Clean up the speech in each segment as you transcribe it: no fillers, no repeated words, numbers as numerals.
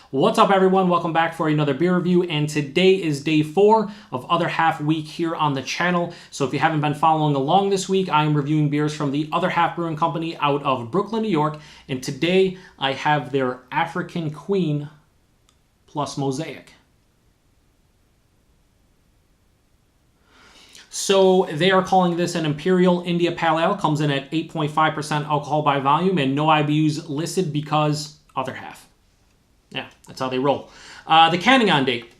What's up, everyone? Welcome back for another beer review, and today is day 4 of Other Half Week here on the channel. So if you haven't been following along this week, I am reviewing beers from the Other Half Brewing Company out of Brooklyn, New York, and today I have their African Queen plus Mosaic. So they are calling this an Imperial India Pale Ale, comes in at 8.5% alcohol by volume, and no IBUs listed because Other Half. Yeah, that's how they roll. The canning on date.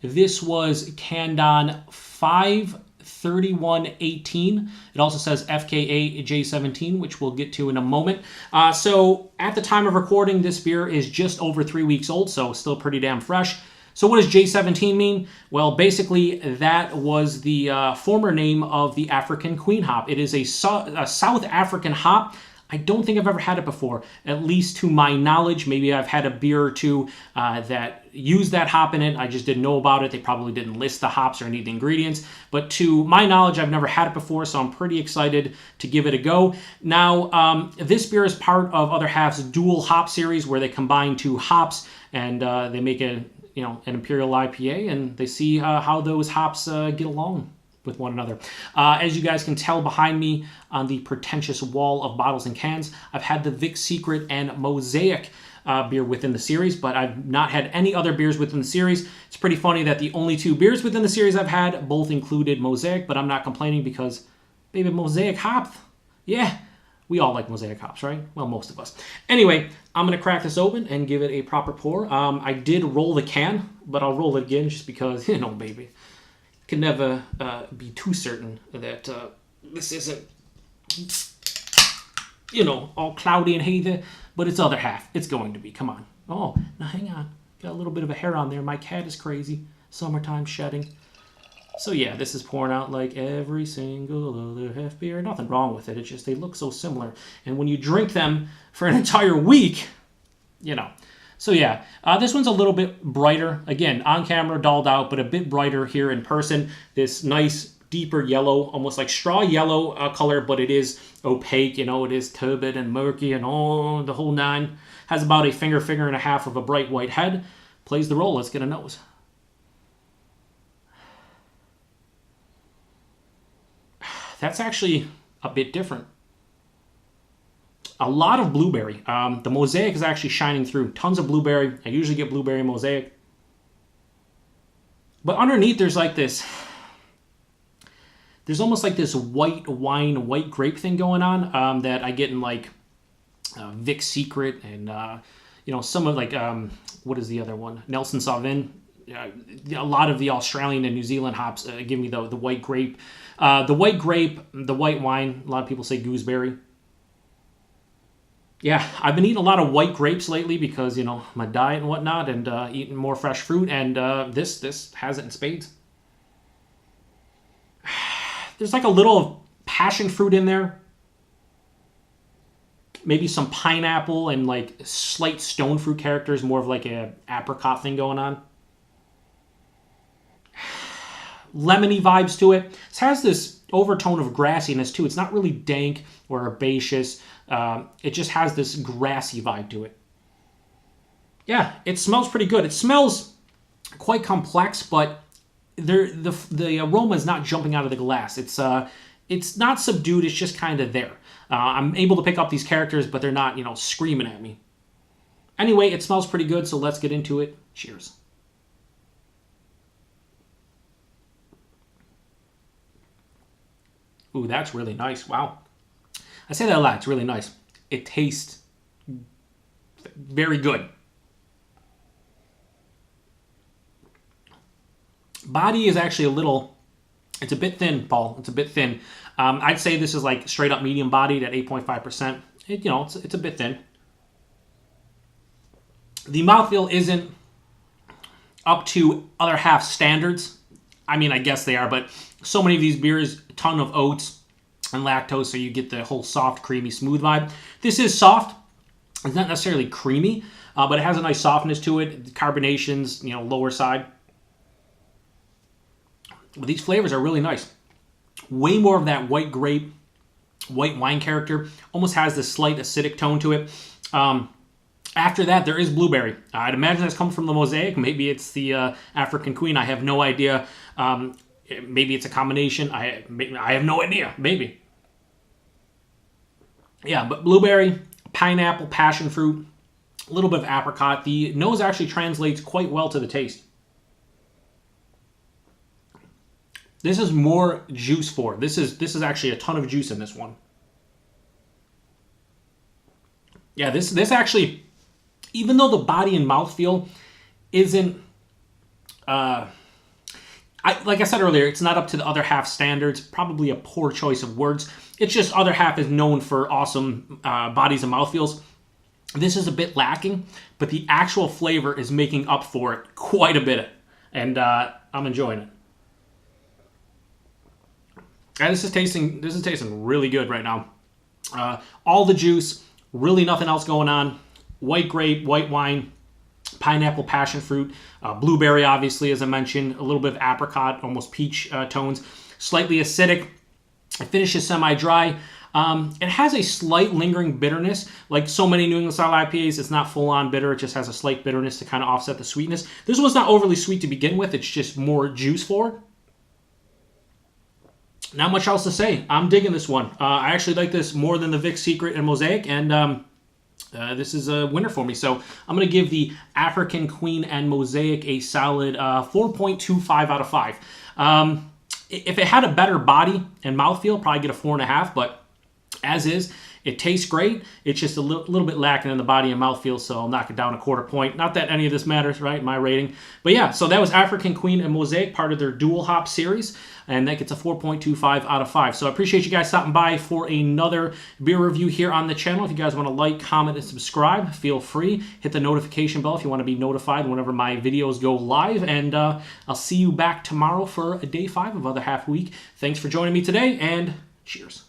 This was canned on 5/31/18. It also says FKA J17, which we'll get to in a moment. So at the time of recording, this beer is just over 3 weeks old, so still pretty damn fresh. So what does J17 mean? Well, basically, that was the former name of the African Queen hop. It is a South African hop. I don't think I've ever had it before, at least to my knowledge. Maybe I've had a beer or two that used that hop in it. I just didn't know about it. They probably didn't list the hops or any of the ingredients. But to my knowledge, I've never had it before, so I'm pretty excited to give it a go. Now, this beer is part of Other Half's dual hop series, where they combine 2 hops and they make an Imperial IPA, and they see how those hops get along with one another. As you guys can tell behind me on the pretentious wall of bottles and cans, I've had the Vic Secret and Mosaic beer within the series, but I've not had any other beers within the series. It's pretty funny that the only 2 beers within the series I've had both included Mosaic, but I'm not complaining because, baby, Mosaic hop. Yeah, we all like Mosaic hops, right? Well, most of us. Anyway, I'm going to crack this open and give it a proper pour. I did roll the can, but I'll roll it again just because, baby. Can never be too certain that this isn't, all cloudy and hazy, but it's Other Half. It's going to be. Come on. Oh, now hang on. Got a little bit of a hair on there. My cat is crazy. Summertime shedding. So yeah, this is pouring out like every single Other Half beer. Nothing wrong with it. It's just they look so similar. And when you drink them for an entire week, So yeah, this one's a little bit brighter. Again, on camera, dulled out, but a bit brighter here in person. This nice, deeper yellow, almost like straw yellow color, but it is opaque. It is turbid and murky and all the whole nine. Has about a finger and a half of a bright white head. Plays the role. Let's get a nose. That's actually a bit different. A lot of blueberry. The Mosaic is actually shining through. Tons of blueberry. I usually get blueberry Mosaic. But underneath there's like this... There's almost like this white wine, white grape thing going on that I get in like Vic Secret and, some of like... what is the other one? Nelson Sauvin. A lot of the Australian and New Zealand hops give me the white grape. The white grape, the white wine. A lot of people say gooseberry. Yeah, I've been eating a lot of white grapes lately because, my diet and whatnot, and eating more fresh fruit, and this has it in spades. There's like a little passion fruit in there. Maybe some pineapple and like slight stone fruit characters, more of like a apricot thing going on. Lemony vibes to it. This has this overtone of grassiness too. It's not really dank or herbaceous. It just has this grassy vibe to it. Yeah, it smells pretty good. It smells quite complex, but the aroma is not jumping out of the glass. It's not subdued. It's just kind of there. I'm able to pick up these characters, but they're not, screaming at me. Anyway, it smells pretty good, so let's get into it. Cheers. Ooh, that's really nice. Wow. I say that a lot. It's really nice. It tastes very good. Body is actually it's a bit thin, Paul. It's a bit thin. I'd say this is like straight up medium bodied at 8.5%. It's a bit thin. The mouthfeel isn't up to Other Half standards. I mean, I guess they are, but so many of these beers, a ton of oats and lactose, so you get the whole soft, creamy, smooth vibe. This is soft. It's not necessarily creamy, but it has a nice softness to it. The carbonation's, lower side. But these flavors are really nice. Way more of that white grape, white wine character. Almost has this slight acidic tone to it. After that, there is blueberry. I'd imagine that's come from the Mosaic. Maybe it's the African Queen. I have no idea. Maybe it's a combination. I have no idea. Maybe. Yeah, but blueberry, pineapple, passion fruit, a little bit of apricot. The nose actually translates quite well to the taste. This is more juice forward. This is actually a ton of juice in this one. Yeah, this actually, even though the body and mouthfeel isn't, like I said earlier, it's not up to the other half standards. Probably a poor choice of words. It's just other half is known for awesome bodies and mouthfeels. This is a bit lacking, but the actual flavor is making up for it quite a bit, and I'm enjoying it. And this is tasting really good right now. All the juice, really nothing else going on. White grape, white wine, pineapple, passion fruit, blueberry, obviously, as I mentioned, a little bit of apricot, almost peach tones, slightly acidic. It finishes semi-dry. It has a slight lingering bitterness. Like so many New England style IPAs, it's not full-on bitter. It just has a slight bitterness to kind of offset the sweetness. This one's not overly sweet to begin with. It's just more juice forward. Not much else to say. I'm digging this one. I actually like this more than the Vic Secret and Mosaic, and this is a winner for me. So I'm going to give the African Queen and Mosaic a solid 4.25 out of 5. If it had a better body and mouthfeel, probably get a 4.5, but as is, it tastes great. It's just a little bit lacking in the body and mouthfeel, so I'll knock it down a quarter point. Not that any of this matters, right? My rating. But yeah, so that was African Queen and Mosaic, part of their dual hop series, and that gets a 4.25 out of 5. So I appreciate you guys stopping by for another beer review here on the channel. If you guys want to like, comment, and subscribe, feel free. Hit the notification bell if you want to be notified whenever my videos go live, and I'll see you back tomorrow for day 5 of Other Half Week. Thanks for joining me today, and cheers.